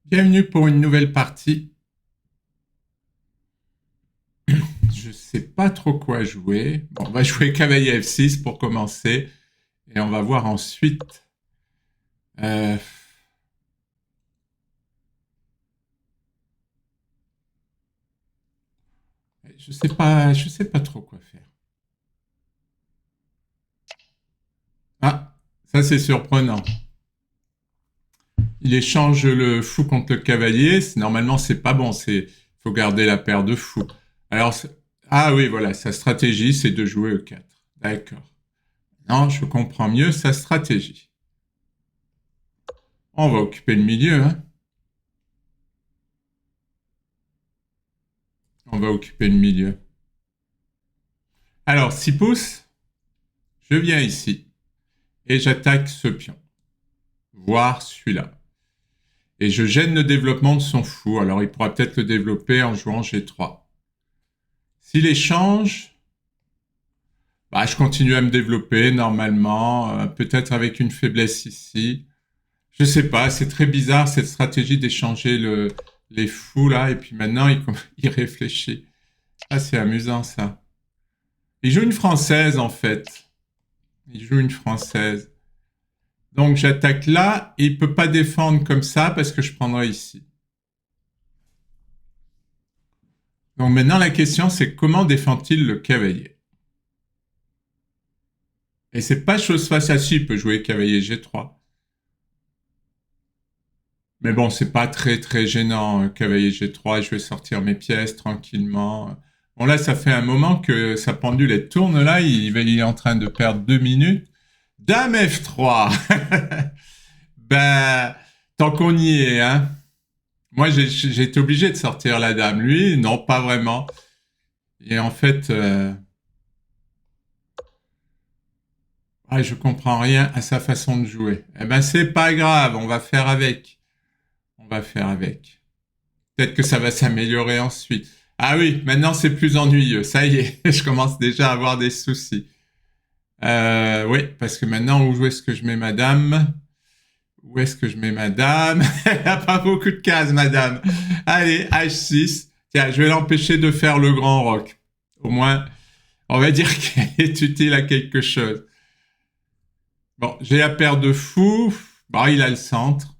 Bienvenue pour une nouvelle partie. Je sais pas trop quoi jouer. Bon, on va jouer cavalier F6 pour commencer et on va voir ensuite. Euh, je sais pas trop quoi faire. Ah, ça c'est surprenant. Il échange le fou contre le cavalier. Normalement, c'est pas bon. Faut garder la paire de fou. Alors, ah oui, voilà, sa stratégie, c'est de jouer E4. D'accord. Non, je comprends mieux sa stratégie. On va occuper le milieu, hein. On va occuper le milieu. Alors, 6 pouces, je viens ici et j'attaque ce pion, voire celui-là. Et je gêne le développement de son fou. Alors, il pourra peut-être le développer en jouant G3. S'il échange, bah, je continue à me développer normalement, peut-être avec une faiblesse ici. Je sais pas, c'est très bizarre cette stratégie d'échanger les fous là, et puis maintenant il réfléchit. Ah, c'est amusant ça. Il joue une française en fait. Il joue une française. Donc j'attaque là, et il peut pas défendre comme ça parce que je prendrai ici. Donc maintenant la question c'est comment défend-il le cavalier? Et c'est pas chose facile, il peut jouer cavalier G3. Mais bon, c'est pas très très gênant, cavalier G3, je vais sortir mes pièces tranquillement. Bon là, ça fait un moment que sa pendule elle tourne là, il est en train de perdre 2 minutes. Dame F3. Ben, tant qu'on y est, hein. Moi, j'ai été obligé de sortir la dame. Lui, non, pas vraiment. Et en fait, je comprends rien à sa façon de jouer. Eh ben, c'est pas grave, on va faire avec. On va faire avec. Peut-être que ça va s'améliorer ensuite. Ah oui, maintenant c'est plus ennuyeux. Ça y est, je commence déjà à avoir des soucis. Oui, parce que maintenant, où est-ce que je mets madame? Où est-ce que je mets madame? Elle n'a pas beaucoup de cases, madame. Allez, H6. Tiens, je vais l'empêcher de faire le grand roc. Au moins, on va dire qu'elle est utile à quelque chose. Bon, j'ai la paire de fous. Bon, il a le centre.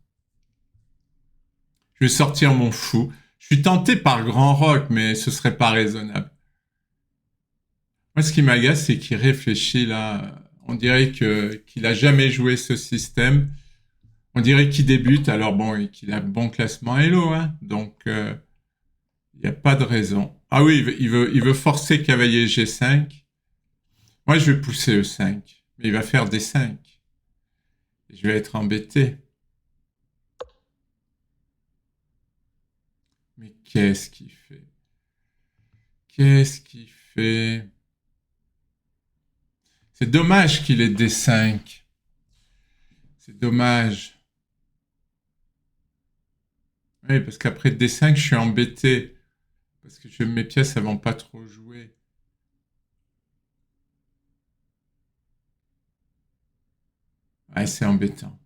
Je vais sortir mon fou. Je suis tenté par grand roc, mais ce serait pas raisonnable. Moi, ce qui m'agace, c'est qu'il réfléchit là. On dirait qu'il a jamais joué ce système. On dirait qu'il débute, alors bon, qu'il a bon classement Hello, hein. Donc, il n'y a pas de raison. Ah oui, il veut forcer cavalier G5. Moi, je vais pousser E5. Mais il va faire D5. Je vais être embêté. Mais qu'est-ce qu'il fait? Qu'est-ce qu'il fait? C'est dommage qu'il ait D5. C'est dommage. Oui, parce qu'après D5, je suis embêté. Parce que mes pièces, elles vont pas trop jouer. Ouais, c'est embêtant.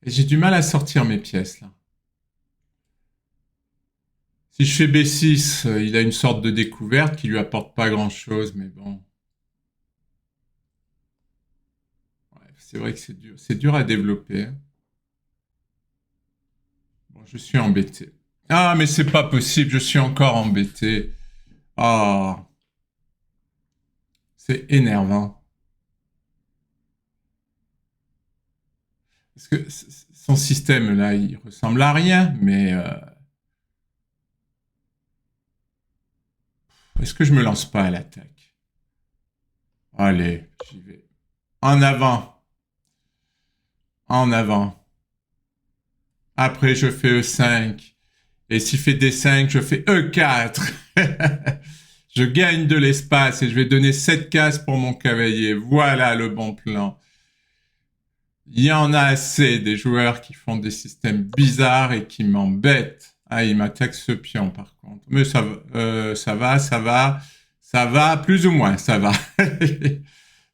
Et j'ai du mal à sortir mes pièces, là. Si je fais B6, il a une sorte de découverte qui lui apporte pas grand-chose, mais bon. Ouais, c'est vrai que c'est dur. C'est dur à développer, hein. Bon, je suis embêté. Ah, mais c'est pas possible, je suis encore embêté. Ah, c'est énervant. Parce que son système, là, il ressemble à rien, mais est-ce que je me lance pas à l'attaque? Allez, j'y vais. En avant. En avant. Après, je fais E5. Et s'il fait D5, je fais E4. Je gagne de l'espace et je vais donner 7 cases pour mon cavalier. Voilà le bon plan. Il y en a assez des joueurs qui font des systèmes bizarres et qui m'embêtent. Ah, il m'attaque ce pion par contre. Mais ça va, plus ou moins, ça va.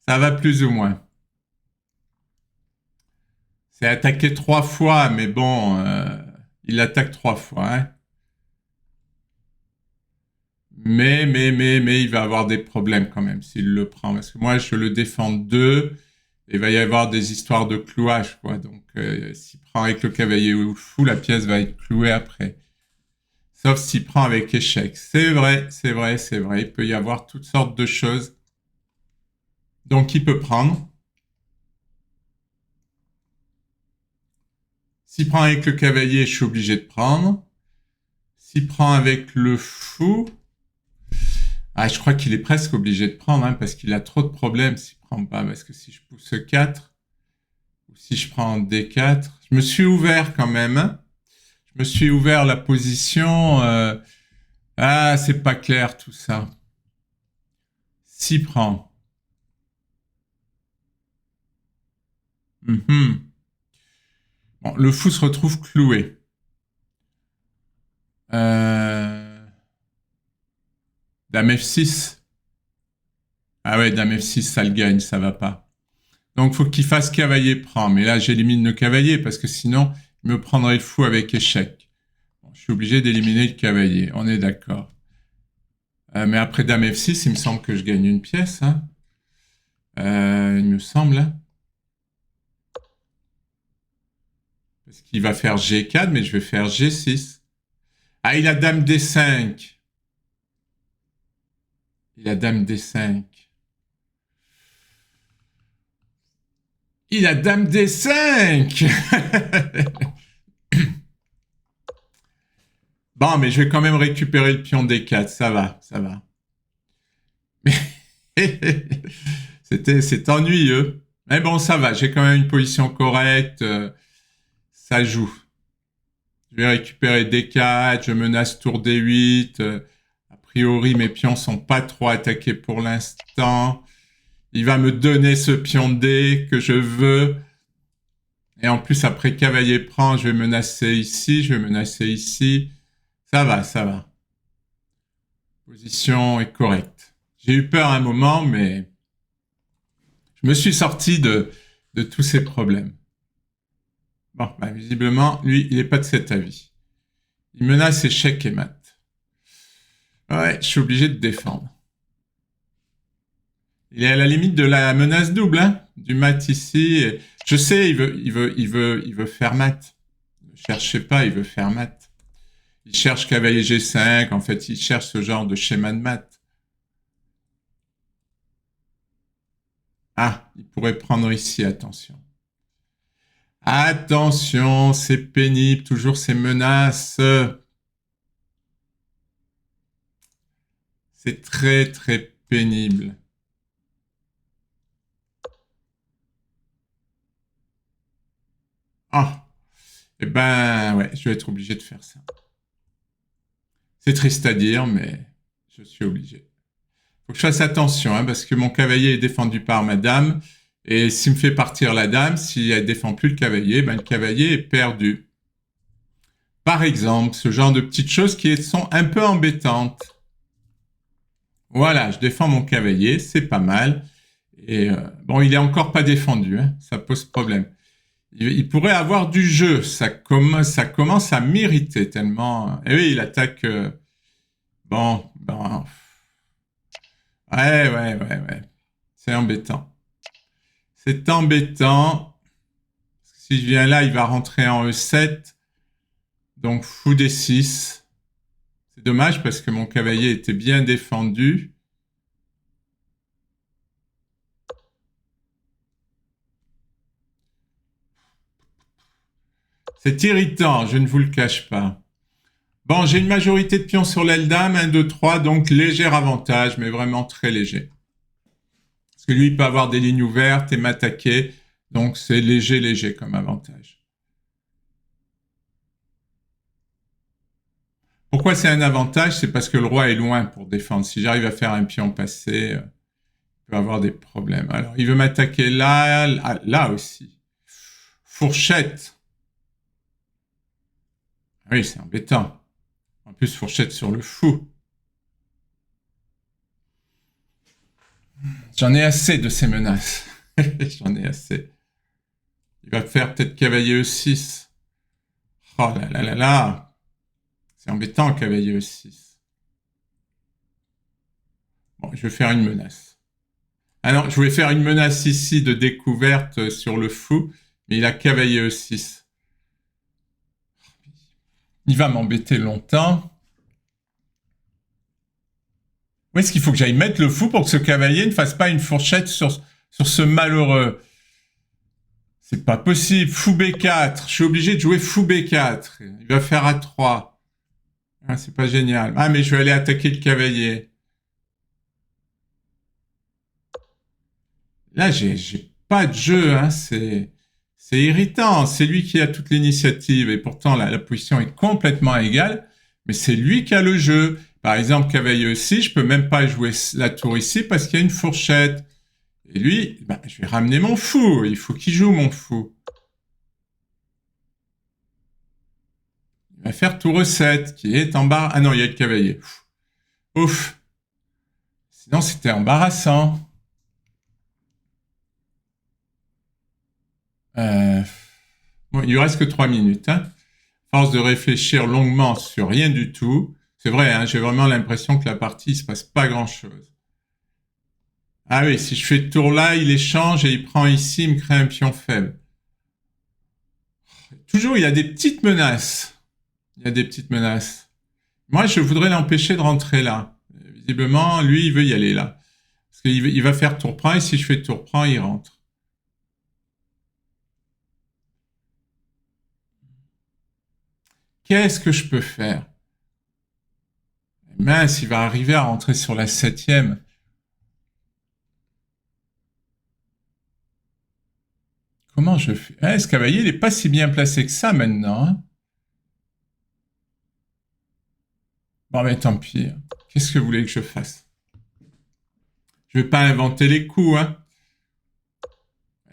Ça va plus ou moins. C'est attaqué 3 fois, mais bon, Il l'attaque 3 fois. Hein. Mais, il va avoir des problèmes quand même s'il le prend. Parce que moi, je le défends 2. Il va y avoir des histoires de clouage, quoi. Donc, s'il prend avec le cavalier ou le fou, la pièce va être clouée après. Sauf s'il prend avec échec. C'est vrai, c'est vrai, c'est vrai. Il peut y avoir toutes sortes de choses. Donc, il peut prendre. S'il prend avec le cavalier, je suis obligé de prendre. S'il prend avec le fou, je crois qu'il est presque obligé de prendre, hein, parce qu'il a trop de problèmes s'il prend pas. Parce que si je pousse 4, ou si je prends D4, je me suis ouvert quand même. Hein. Je me suis ouvert la position. C'est pas clair tout ça. S'il prend. Bon, le fou se retrouve cloué. Dame F6. Ah ouais, Dame F6, ça le gagne, ça va pas. Donc, faut qu'il fasse cavalier prend. Mais là, j'élimine le cavalier parce que sinon, il me prendrait le fou avec échec. Bon, je suis obligé d'éliminer le cavalier. On est d'accord. Mais après Dame F6, il me semble que je gagne une pièce. Hein. Il me semble. Hein. Parce qu'il va faire G4, mais je vais faire G6. Ah, il a Dame D5. Il a Dame D5. Il a Dame D5. Bon, mais je vais quand même récupérer le pion D4. Ça va, ça va. C'est ennuyeux. Mais bon, ça va. J'ai quand même une position correcte. Ça joue. Je vais récupérer D4. Je menace tour D8. A priori, mes pions sont pas trop attaqués pour l'instant. Il va me donner ce pion D que je veux. Et en plus, après cavalier prend, je vais menacer ici. Je vais menacer ici. Ça va, ça va. Position est correcte. J'ai eu peur un moment, mais je me suis sorti de tous ces problèmes. Bon, visiblement, lui, il n'est pas de cet avis. Il menace échec et mat. Ouais, je suis obligé de défendre. Il est à la limite de la menace double, hein, du mat ici. Je sais, il veut faire mat. Ne cherchez pas, il veut faire mat. Il cherche cavalier G5. En fait, il cherche ce genre de schéma de mat. Ah, il pourrait prendre ici, attention. Attention, c'est pénible, toujours ces menaces. C'est très, très pénible. Ah, eh ben, ouais, je vais être obligé de faire ça. C'est triste à dire, mais je suis obligé. Faut que je fasse attention, hein, parce que mon cavalier est défendu par ma dame, et s'il me fait partir la dame, si elle défend plus le cavalier, ben, le cavalier est perdu. Par exemple, ce genre de petites choses qui sont un peu embêtantes. Voilà, je défends mon cavalier, c'est pas mal. Et bon, il est encore pas défendu, hein, ça pose problème. Il pourrait avoir du jeu, ça commence à m'irriter tellement. Et oui, il attaque. Bon, ouais. C'est embêtant. C'est embêtant. Si je viens là, il va rentrer en E7. Donc fou D6. C'est dommage parce que mon cavalier était bien défendu. C'est irritant, je ne vous le cache pas. Bon, j'ai une majorité de pions sur l'aile dame, 1, 2, 3, donc léger avantage, mais vraiment très léger. Parce que lui, il peut avoir des lignes ouvertes et m'attaquer, donc c'est léger comme avantage. Pourquoi c'est un avantage? C'est parce que le roi est loin pour défendre. Si j'arrive à faire un pion passé, il peut avoir des problèmes. Alors, il veut m'attaquer là aussi. Fourchette. Oui, c'est embêtant. En plus, fourchette sur le fou. J'en ai assez de ces menaces. J'en ai assez. Il va faire peut-être cavalier E6. Oh là là là là. C'est embêtant, cavalier E6. Bon, je vais faire une menace. Ah non, je voulais faire une menace ici de découverte sur le fou, mais il a cavalier E6. Il va m'embêter longtemps. Où est-ce qu'il faut que j'aille mettre le fou pour que ce cavalier ne fasse pas une fourchette sur ce malheureux? C'est pas possible. Fou B4. Je suis obligé de jouer fou B4. Il va faire A3. Ah, c'est pas génial. Ah, mais je vais aller attaquer le cavalier. Là, j'ai pas de jeu, hein. C'est irritant. C'est lui qui a toute l'initiative et pourtant la position est complètement égale. Mais c'est lui qui a le jeu. Par exemple, cavalier E6, je peux même pas jouer la tour ici parce qu'il y a une fourchette. Et lui, bah, je vais ramener mon fou. Il faut qu'il joue mon fou. Il va faire tour E7 qui est en barre. Ah non, il y a le cavalier. Ouf. Sinon, c'était embarrassant. Bon, il lui reste que 3 minutes. Hein. Force de réfléchir longuement sur rien du tout. C'est vrai, hein, j'ai vraiment l'impression que la partie, il se passe pas grand-chose. Ah oui, si je fais tour là, il échange et il prend ici, il me crée un pion faible. Toujours, il y a des petites menaces. Il y a des petites menaces. Moi, je voudrais l'empêcher de rentrer là. Visiblement, lui, il veut y aller là. Parce qu'il va faire tour prend et si je fais tour prend, il rentre. Qu'est-ce que je peux faire? Mince, il va arriver à rentrer sur la 7e. Comment je fais? Ah, ce cavalier, il n'est pas si bien placé que ça maintenant. Hein. Bon, mais tant pis. Qu'est-ce que vous voulez que je fasse? Je vais pas inventer les coups. Hein.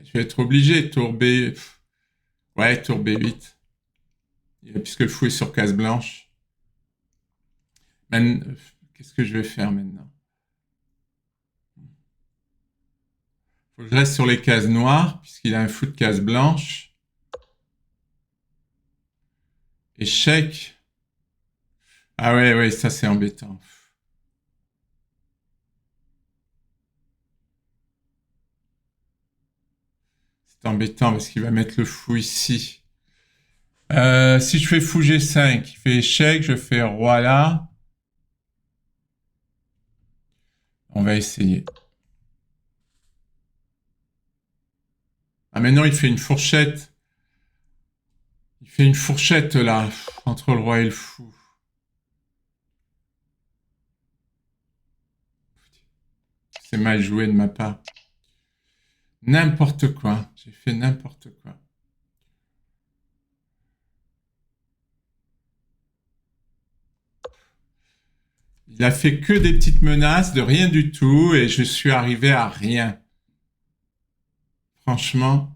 Je vais être obligé. Tour B. Ouais, tour B8. Puisque le fou est sur case blanche. Qu'est-ce que je vais faire maintenant? Faut que je reste sur les cases noires, puisqu'il a un fou de case blanche. Échec. Ah ouais, ouais, ça c'est embêtant. C'est embêtant parce qu'il va mettre le fou ici. Si je fais fou G5, il fait échec, je fais roi là. On va essayer. Ah, maintenant il fait une fourchette. Il fait une fourchette là, entre le roi et le fou. C'est mal joué de ma part. N'importe quoi. J'ai fait n'importe quoi. Il a fait que des petites menaces, de rien du tout, et je suis arrivé à rien. Franchement,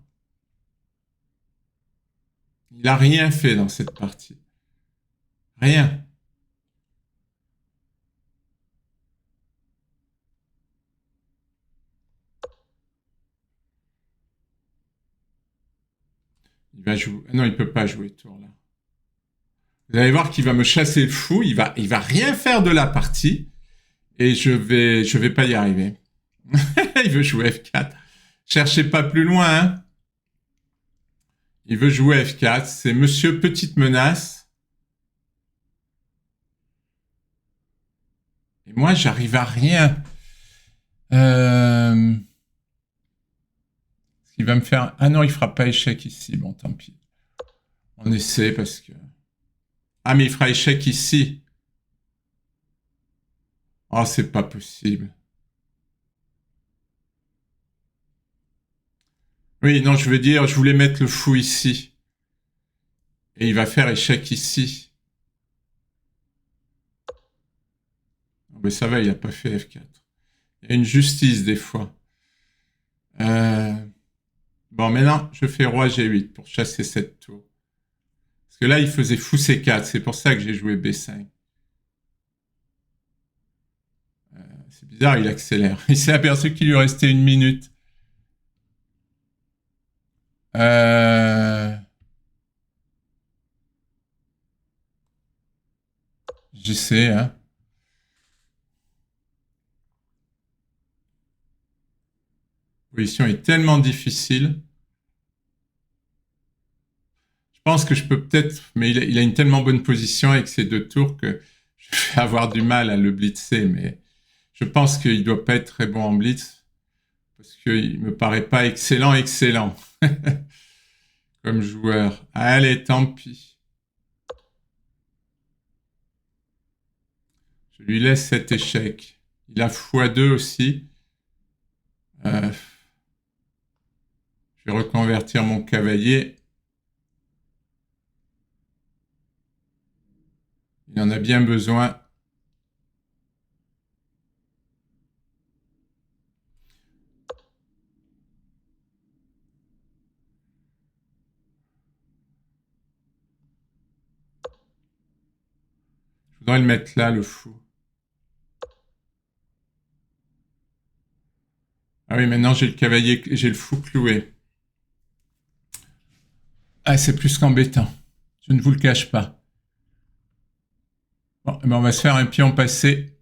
il a rien fait dans cette partie. Rien. Il va jouer. Ah non, il peut pas jouer tour là. Vous allez voir qu'il va me chasser le fou. Il va rien faire de la partie, et je vais pas y arriver. Il veut jouer F4. Cherchez pas plus loin. Hein. Il veut jouer F4. C'est Monsieur Petite Menace. Et moi, j'arrive à rien. Il va me faire... Ah non, il fera pas échec ici. Bon, tant pis. On essaie parce que... Ah, mais il fera échec ici. Oh, c'est pas possible. Oui, non, je veux dire, je voulais mettre le fou ici. Et il va faire échec ici. Oh, mais ça va, il n'a pas fait F4. Il y a une justice des fois. Bon, maintenant, je fais roi G8 pour chasser cette tour. Parce que là, il faisait fou C4. C'est pour ça que j'ai joué B5. C'est bizarre, il accélère. Il s'est aperçu qu'il lui restait 1 minute. J'essaie, hein. La position est tellement difficile. Je pense que je peux peut-être, mais il a une tellement bonne position avec ses deux tours que je vais avoir du mal à le blitzer, mais je pense qu'il ne doit pas être très bon en blitz parce qu'il me paraît pas excellent comme joueur. Allez, tant pis. Je lui laisse cet échec. Il a x2 aussi. Je vais reconvertir mon cavalier. Il en a bien besoin. Je voudrais le mettre là, le fou. Ah oui, maintenant j'ai le cavalier, j'ai le fou cloué. Ah, c'est plus qu'embêtant. Je ne vous le cache pas. Bon, on va se faire un pion passé.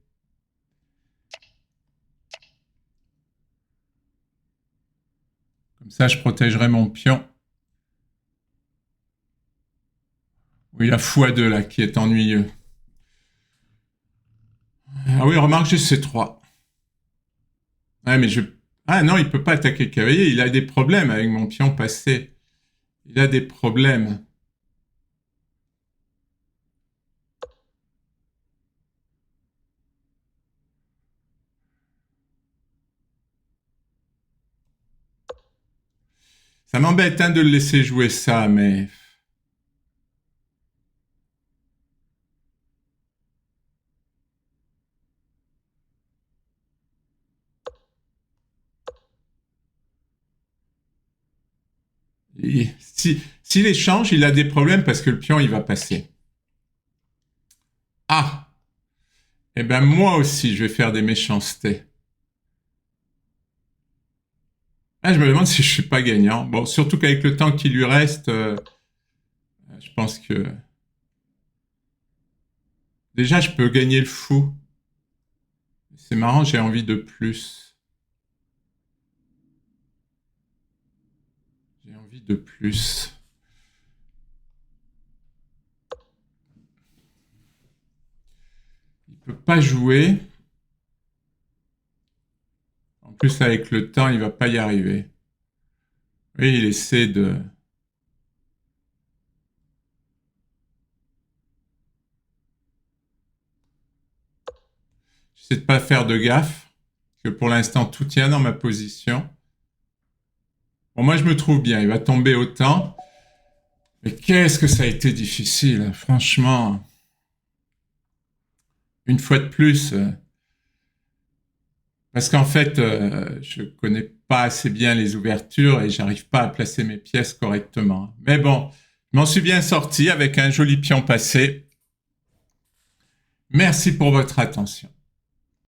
Comme ça, je protégerai mon pion. Oui, la x2 là, qui est ennuyeux. Ah oui, remarque, j'ai C3. Ouais, mais je... Ah non, il peut pas attaquer le cavalier. Il a des problèmes avec mon pion passé. Il a des problèmes. Ça m'embête hein, de le laisser jouer ça, mais... S'il échange, il a des problèmes parce que le pion, il va passer. Ah! Eh ben moi aussi, je vais faire des méchancetés. Ah, je me demande si je suis pas gagnant. Bon, surtout qu'avec le temps qui lui reste, je pense que... Déjà, je peux gagner le fou. C'est marrant, j'ai envie de plus. J'ai envie de plus. Il peut pas jouer. En plus, avec le temps, il va pas y arriver. Oui, il essaie de... J'essaie de pas faire de gaffe, que pour l'instant, tout tient dans ma position. Bon, moi, je me trouve bien. Il va tomber autant. Mais qu'est-ce que ça a été difficile, franchement. Une fois de plus... Parce qu'en fait, je connais pas assez bien les ouvertures et j'arrive pas à placer mes pièces correctement. Mais bon, je m'en suis bien sorti avec un joli pion passé. Merci pour votre attention.